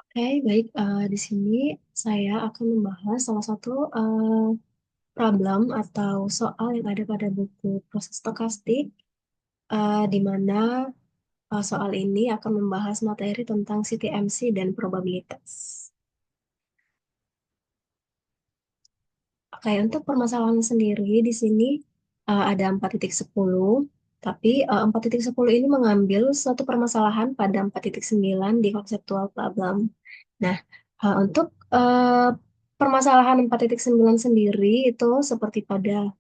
Oke, baik. Di sini saya akan membahas salah satu problem atau soal yang ada pada buku proses stokastik, di mana soal ini akan membahas materi tentang CTMC dan probabilitas. Oke, untuk permasalahan sendiri di sini ada 4.10, tapi 4.10 ini mengambil suatu permasalahan pada 4.9 di konseptual problem. Nah, untuk permasalahan 4.9 sendiri itu seperti pada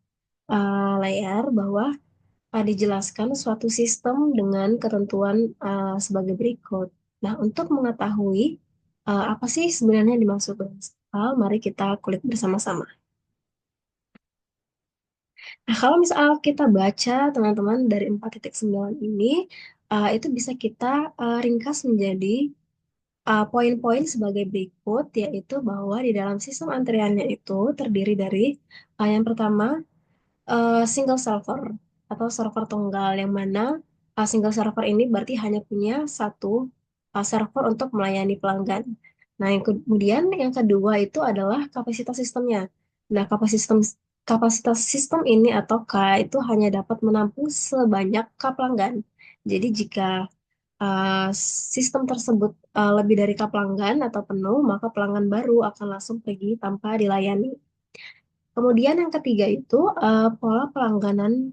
layar bahwa dijelaskan suatu sistem dengan ketentuan sebagai berikut. Nah, untuk mengetahui apa sih sebenarnya yang dimaksud dengan soal, mari kita kulik bersama-sama. Nah, kalau misal kita baca teman-teman dari 4.9 ini, itu bisa kita ringkas menjadi poin-poin sebagai berikut, yaitu bahwa di dalam sistem antriannya itu terdiri dari yang pertama single server atau server tunggal, yang mana single server ini berarti hanya punya satu server untuk melayani pelanggan. Nah, yang kemudian yang kedua itu adalah kapasitas sistemnya. Nah, kapasitas sistem ini atau K itu hanya dapat menampung sebanyak K pelanggan. Jadi jika uh, sistem tersebut lebih dari K pelanggan atau penuh, maka pelanggan baru akan langsung pergi tanpa dilayani. Kemudian yang ketiga itu pola pelanggan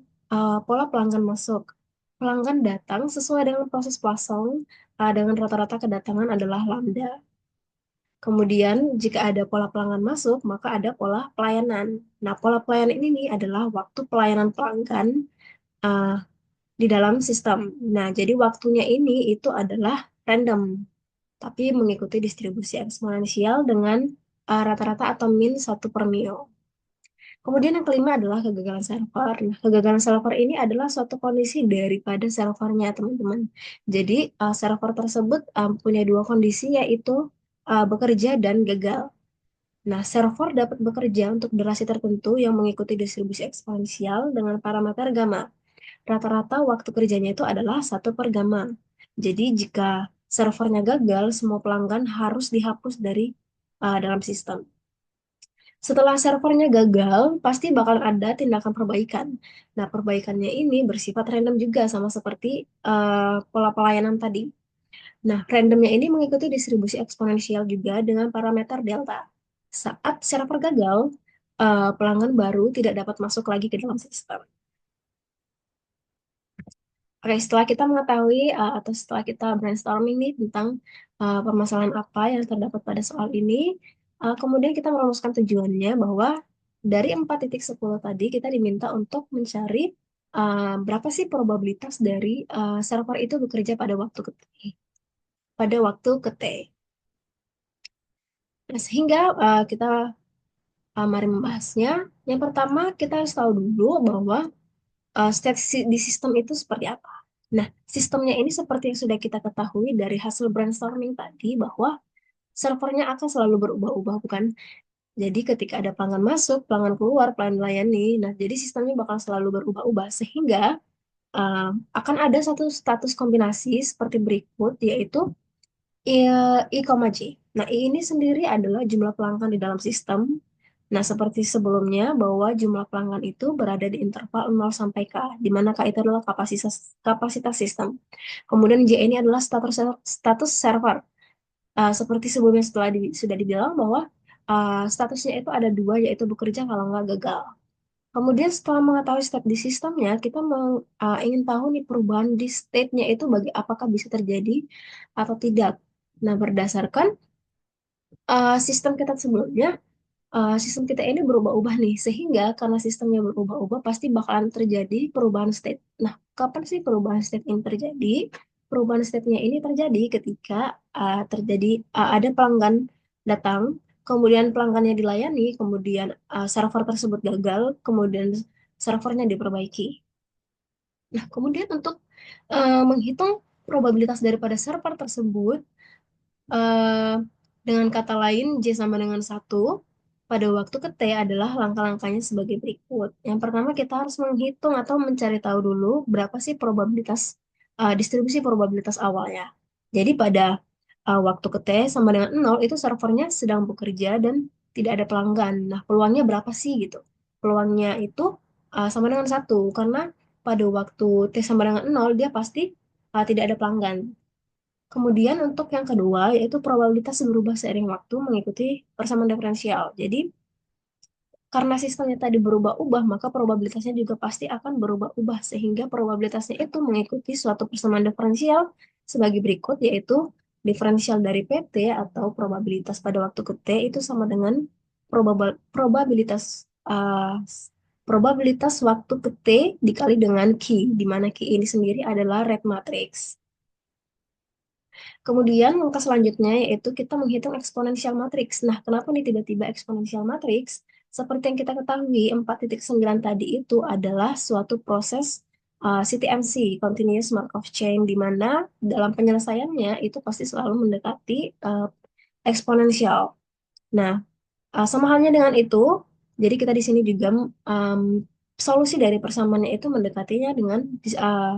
masuk. Pelanggan datang sesuai dengan proses Poisson dengan rata-rata kedatangan adalah lambda. Kemudian jika ada pola pelanggan masuk, maka ada pola pelayanan. Nah, pola pelayanan ini nih adalah waktu pelayanan pelanggan uh, di dalam sistem. Nah, jadi waktunya ini itu adalah random, tapi mengikuti distribusi eksponensial dengan rata-rata atau min 1/μ. Kemudian yang kelima adalah kegagalan server. Nah, kegagalan server ini adalah suatu kondisi daripada servernya, teman-teman. Jadi, server tersebut punya dua kondisi, yaitu bekerja dan gagal. Nah, server dapat bekerja untuk durasi tertentu yang mengikuti distribusi eksponensial dengan parameter gamma. Rata-rata waktu kerjanya itu adalah 1/gamma. Jadi, jika servernya gagal, semua pelanggan harus dihapus dari dalam sistem. Setelah servernya gagal, pasti bakal ada tindakan perbaikan. Nah, perbaikannya ini bersifat random juga, sama seperti pola pelayanan tadi. Nah, randomnya ini mengikuti distribusi eksponensial juga dengan parameter delta. Saat server gagal, pelanggan baru tidak dapat masuk lagi ke dalam sistem. Oke, setelah kita mengetahui atau setelah kita brainstorming nih tentang permasalahan apa yang terdapat pada soal ini, kemudian kita merumuskan tujuannya bahwa dari 4.10 tadi kita diminta untuk mencari berapa sih probabilitas dari server itu bekerja pada waktu ke T. Pada waktu ke T. Nah, sehingga kita mari membahasnya. Yang pertama, kita harus tahu dulu bahwa state di sistem itu seperti apa. Nah, sistemnya ini seperti yang sudah kita ketahui dari hasil brainstorming tadi, bahwa servernya akan selalu berubah-ubah, bukan? Jadi ketika ada pelanggan masuk, pelanggan keluar, pelanggan melayani, nah jadi sistemnya bakal selalu berubah-ubah, sehingga uh, akan ada satu status kombinasi seperti berikut, yaitu I, J. Nah, I ini sendiri adalah jumlah pelanggan di dalam sistem. Nah, seperti sebelumnya, bahwa jumlah pelanggan itu berada di interval 0 sampai K, di mana K itu adalah kapasitas sistem. Kemudian J ini adalah status server. Seperti sebelumnya sudah dibilang bahwa statusnya itu ada dua, yaitu bekerja kalau nggak gagal. Kemudian setelah mengetahui state di sistemnya, kita ingin tahu nih perubahan di state-nya itu apakah bisa terjadi atau tidak. Nah, berdasarkan sistem kita sebelumnya, sistem kita ini berubah-ubah nih, sehingga karena sistemnya berubah-ubah pasti bakalan terjadi perubahan state. Nah, kapan sih perubahan state ini terjadi? Perubahan state-nya ini terjadi ketika ada pelanggan datang, kemudian pelanggannya dilayani, kemudian server tersebut gagal, kemudian servernya diperbaiki. Nah, kemudian untuk menghitung probabilitas daripada server tersebut, Eh, dengan kata lain, J sama dengan satu pada waktu ke T adalah langkah-langkahnya sebagai berikut. Yang pertama, kita harus menghitung atau mencari tahu dulu berapa sih distribusi probabilitas awalnya. Jadi pada waktu ke T sama dengan 0, itu servernya sedang bekerja dan tidak ada pelanggan. Nah, peluangnya berapa sih gitu? Peluangnya itu sama dengan satu, karena pada waktu T sama dengan 0, dia pasti tidak ada pelanggan. Kemudian untuk yang kedua, yaitu probabilitas berubah seiring waktu mengikuti persamaan diferensial. Jadi, karena sistemnya tadi berubah-ubah, maka probabilitasnya juga pasti akan berubah-ubah, sehingga probabilitasnya itu mengikuti suatu persamaan diferensial sebagai berikut, yaitu diferensial dari PT atau probabilitas pada waktu ke T itu sama dengan probabilitas waktu ke T dikali dengan Q, di mana Q ini sendiri adalah red matrix. Kemudian langkah selanjutnya yaitu kita menghitung eksponensial matriks. Nah, kenapa nih tiba-tiba eksponensial matriks? Seperti yang kita ketahui, 4,9 tadi itu adalah suatu proses CTMC, Continuous Markov Chain, di mana dalam penyelesaiannya itu pasti selalu mendekati eksponensial. Nah, sama halnya dengan itu, jadi kita di sini juga solusi dari persamaannya itu mendekatinya dengan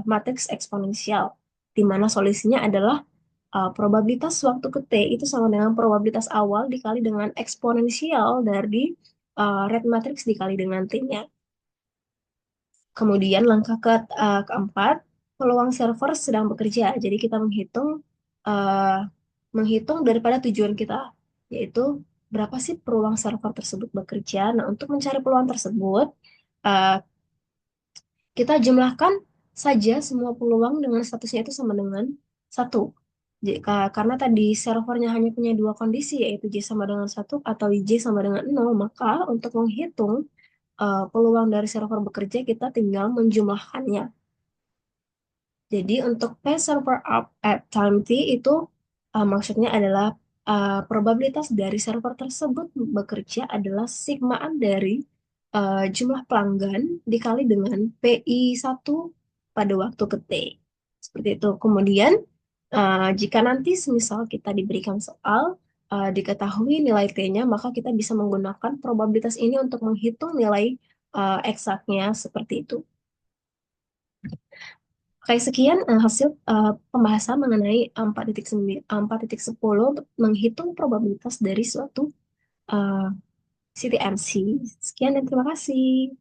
matriks eksponensial, di mana solusinya adalah probabilitas waktu ke T itu sama dengan probabilitas awal dikali dengan eksponensial dari red matrix dikali dengan T-nya. Kemudian langkah keempat, peluang server sedang bekerja. Jadi kita uh, menghitung daripada tujuan kita, yaitu berapa sih peluang server tersebut bekerja. Nah, untuk mencari peluang tersebut, uh, kita jumlahkan saja semua peluang dengan statusnya itu sama dengan satu. Karena tadi servernya hanya punya dua kondisi, yaitu J sama dengan satu atau J sama dengan nol, maka untuk menghitung peluang dari server bekerja, kita tinggal menjumlahkannya. Jadi untuk P server up at time T itu maksudnya adalah probabilitas dari server tersebut bekerja adalah sigmaan dari jumlah pelanggan dikali dengan PI 1 pada waktu ke T. Seperti itu. Kemudian jika nanti semisal kita diberikan soal diketahui nilai T-nya, maka kita bisa menggunakan probabilitas ini untuk menghitung nilai eksaknya seperti itu. Oke, sekian hasil pembahasan mengenai 4.10 untuk menghitung probabilitas dari suatu uh, CTMC. Sekian dan terima kasih.